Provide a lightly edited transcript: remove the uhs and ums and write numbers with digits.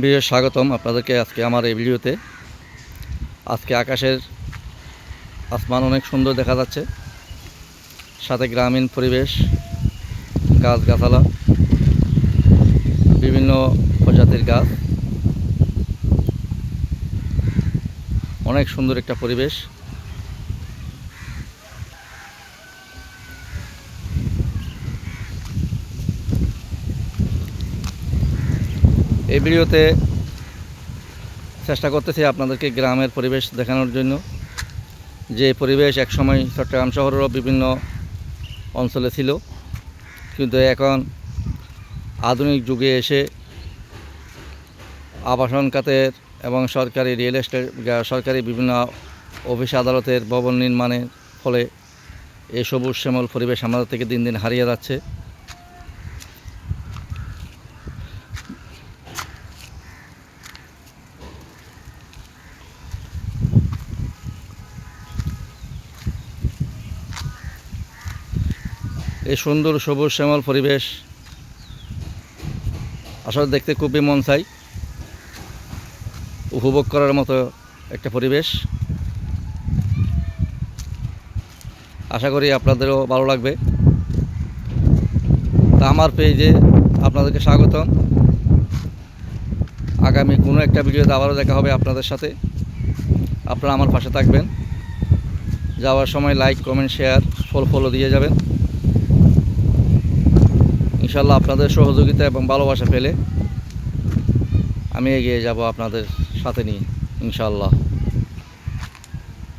বিশেষ স্বাগতম আপনাদেরকে আজকে আমার এই ভিডিওতে। আজকে আকাশের আসমান অনেক সুন্দর দেখা যাচ্ছে, সাথে গ্রামীণ পরিবেশ, গাছগাছালা, বিভিন্ন প্রজাতির গাছ, অনেক সুন্দর একটা পরিবেশ। এই ভিডিওতে চেষ্টা করতেছি আপনাদেরকে গ্রামের পরিবেশ দেখানোর জন্য, যে পরিবেশ একসময় চট্টগ্রাম শহরেরও বিভিন্ন অঞ্চলে ছিল, কিন্তু এখন আধুনিক যুগে এসে আবাসন খাতের এবং সরকারি রিয়েল এস্টেট, সরকারি বিভিন্ন অফিস আদালতের ভবন নির্মাণের ফলে এই সবুজ শ্যামল পরিবেশ আমাদের থেকে দিন দিন হারিয়ে যাচ্ছে। এই সুন্দর সবুজ শ্যামল পরিবেশ আসলে দেখতে খুবই মন চাই, উপভোগ করার মতো একটা পরিবেশ। আশা করি আপনাদেরও ভালো লাগবে। তা আমার পেজে আপনাদেরকে স্বাগতম। আগামী কোনো একটা ভিডিওতে আবারও দেখা হবে আপনাদের সাথে। আপনারা আমার পাশে থাকবেন, যাওয়ার সময় লাইক, কমেন্ট, শেয়ার, ফলো দিয়ে যাবেন। ইনশাল্লাহ আপনাদের সহযোগিতা এবং ভালোবাসা পেলে আমি এগিয়ে যাব আপনাদের সাথে নিয়ে, ইনশাল্লাহ।